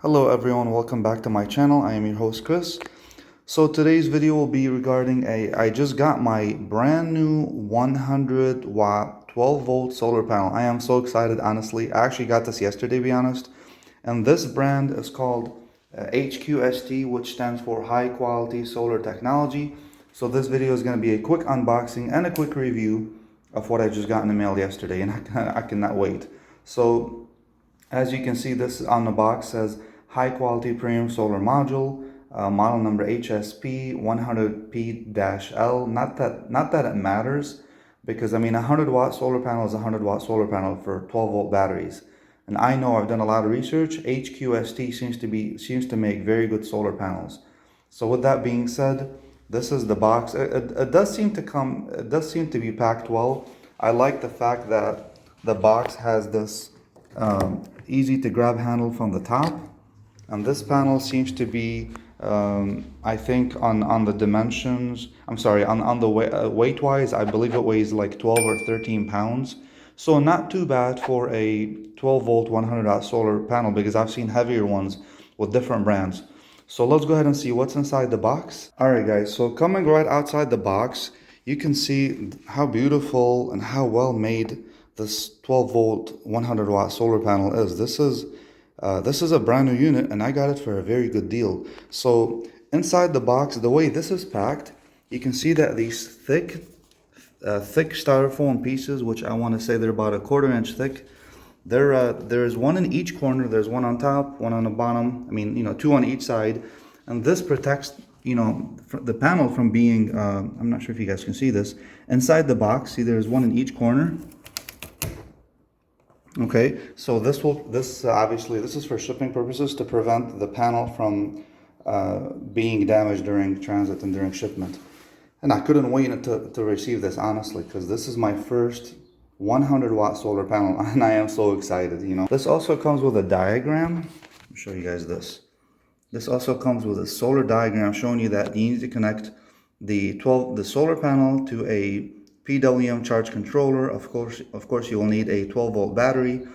Hello everyone, welcome back to my channel. I am your host Chris. So today's video will be regarding I just got my brand new 100 watt 12 volt solar panel. I am so excited, honestly. I actually got this yesterday, to be honest. And this brand is called HQST, which stands for High Quality Solar Technology. So this video is going to be a quick unboxing and a quick review of what I just got in the mail yesterday, and I cannot wait. So as you can see, this on the box says high quality premium solar module, model number HSP 100P-L. Not that it matters, because I mean 100 watt solar panel is a 100 watt solar panel for 12 volt batteries. And I know, I've done a lot of research. HQST seems to make very good solar panels. So with that being said, this is the box. It does seem to be packed well. I like the fact that the box has this easy to grab handle from the top, and this panel seems to be I think on the dimensions, I'm sorry, on the weight wise, I believe it weighs like 12 or 13 pounds. So not too bad for a 12 volt 100 watt solar panel, because I've seen heavier ones with different brands. So let's go ahead and see what's inside the box. Alright guys, so coming right outside the box, you can see how beautiful and how well made this 12 volt 100 watt solar panel is. This is a brand new unit, and I got it for a very good deal. So inside the box, the way this is packed, you can see that these thick styrofoam pieces, which I want to say they're about a 1/4 inch thick, there's one in each corner. There's one on top, one on the bottom. I mean, two on each side, and this protects the panel from being I'm not sure if you guys can see this inside the box. See, there's one in each corner. Okay, so obviously this is for shipping purposes, to prevent the panel from being damaged during transit and during shipment. And I couldn't wait to receive this, honestly, because this is my first 100 watt solar panel, and I am so excited. This also comes with a diagram. Let me show you guys this. This also comes with a solar diagram showing you that you need to connect the solar panel to a PWM charge controller. Of course, you will need a 12 volt battery,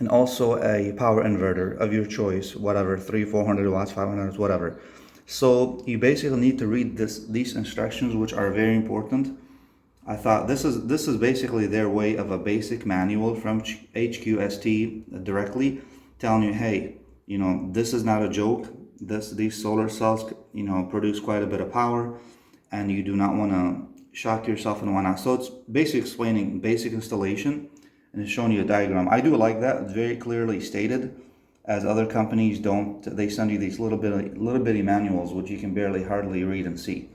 and also a power inverter of your choice, whatever, 400 watts, 500 watts, whatever. So you basically need to read these instructions, which are very important. I thought this is basically their way of a basic manual from HQST directly, telling you, hey, this is not a joke. These solar cells, produce quite a bit of power, and you do not want to shock yourself and whatnot. So it's basically explaining basic installation, and it's showing you a diagram. I do like that. It's very clearly stated, as other companies don't. They send you these little bitty manuals, which you can hardly read and see.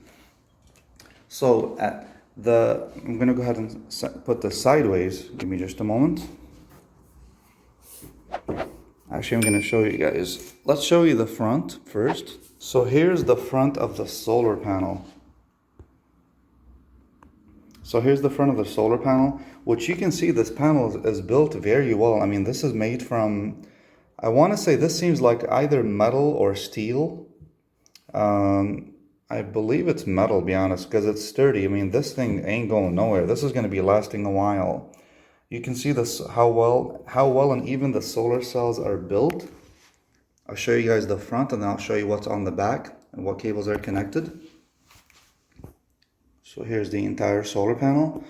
So I'm gonna go ahead and put this sideways. Give me just a moment. Actually, I'm gonna show you guys. Let's show you the front first. So here's the front of the solar panel. So here's the front of the solar panel, which you can see this panel is built very well. I mean, this is made from, I want to say this seems like either metal or steel. I believe it's metal, to be honest, because it's sturdy. I mean, this thing ain't going nowhere. This is going to be lasting a while. You can see this, how well and even the solar cells are built. I'll show you guys the front, and then I'll show you what's on the back and what cables are connected. So here's the entire solar panel.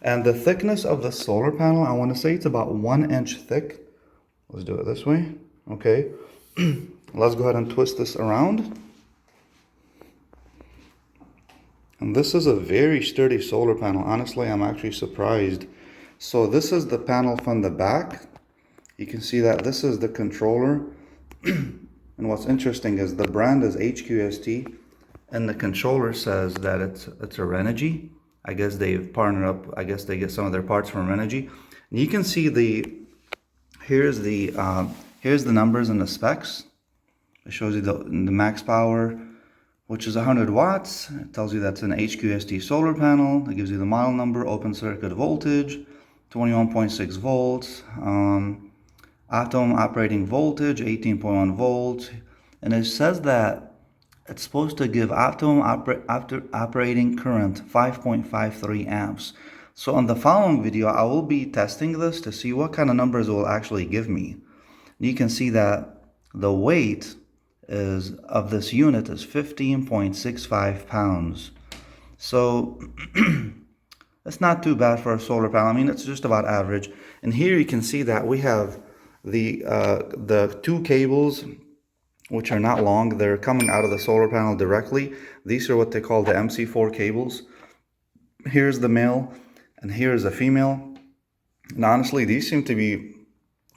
And the thickness of the solar panel, I want to say it's about 1 inch thick. Let's do it this way. Okay. Let's go ahead and twist this around. And this is a very sturdy solar panel. Honestly, I'm actually surprised. So this is the panel from the back. You can see that this is the controller. And what's interesting is the brand is HQST. And the controller says that it's a Renogy. I guess they've partnered up. I guess they get some of their parts from Renogy. And you can see here's the numbers and the specs. It shows you the max power, which is 100 watts. It tells you that's an HQST solar panel. It gives you the model number, open circuit voltage, 21.6 volts, optimum operating voltage, 18.1 volts, and it says that it's supposed to give optimum operating current 5.53 amps. So on the following video, I will be testing this to see what kind of numbers it will actually give me. You can see that The weight is of this unit is 15.65 pounds. So it's not too bad for a solar panel. I mean, it's just about average. And here you can see that we have the two cables, which are not long. They're coming out of the solar panel directly. These are what they call the MC4 cables. Here's the male and here's the female. And honestly, these seem to be,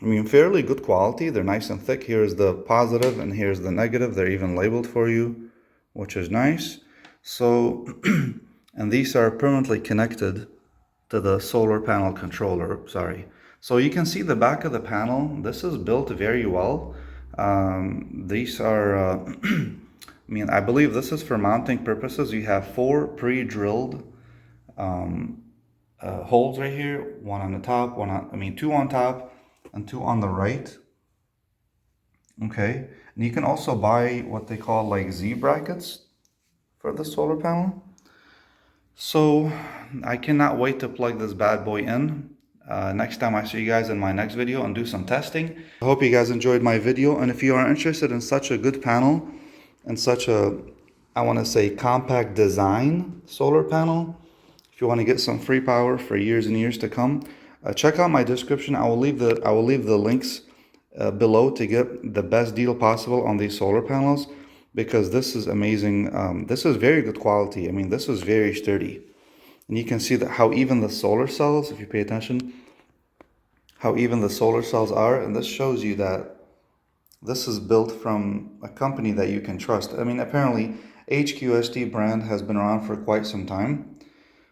I mean, fairly good quality. They're nice and thick. Here's the positive and here's the negative. They're even labeled for you, which is nice. So, and these are permanently connected to the solar panel controller, sorry. So you can see the back of the panel. This is built very well. These are, I mean, I believe this is for mounting purposes. You have 4 pre-drilled holes right here. One on the top, two on top and 2 on the right. Okay, and you can also buy what they call like Z brackets for the solar panel. So I cannot wait to plug this bad boy in next time I see you guys in my next video and do some testing. I hope you guys enjoyed my video, and if you are interested in such a good panel and such a, I want to say, compact design solar panel, if you want to get some free power for years and years to come, check out my description. I will leave the links below to get the best deal possible on these solar panels, because this is amazing. This is very good quality. I mean, this is very sturdy. And you can see that how even the solar cells, if you pay attention, how even the solar cells are. And this shows you that this is built from a company that you can trust. I mean, apparently HQST brand has been around for quite some time.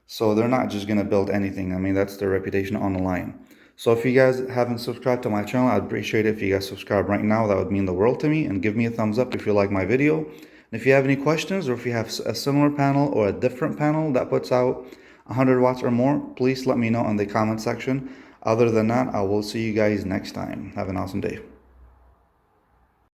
So they're not just going to build anything. I mean, that's their reputation on the line. So if you guys haven't subscribed to my channel, I'd appreciate it if you guys subscribe right now. That would mean the world to me. And give me a thumbs up if you like my video. And if you have any questions, or if you have a similar panel or a different panel that puts out 100 watts or more, please let me know in the comment section. Other than that, I will see you guys next time. Have an awesome day.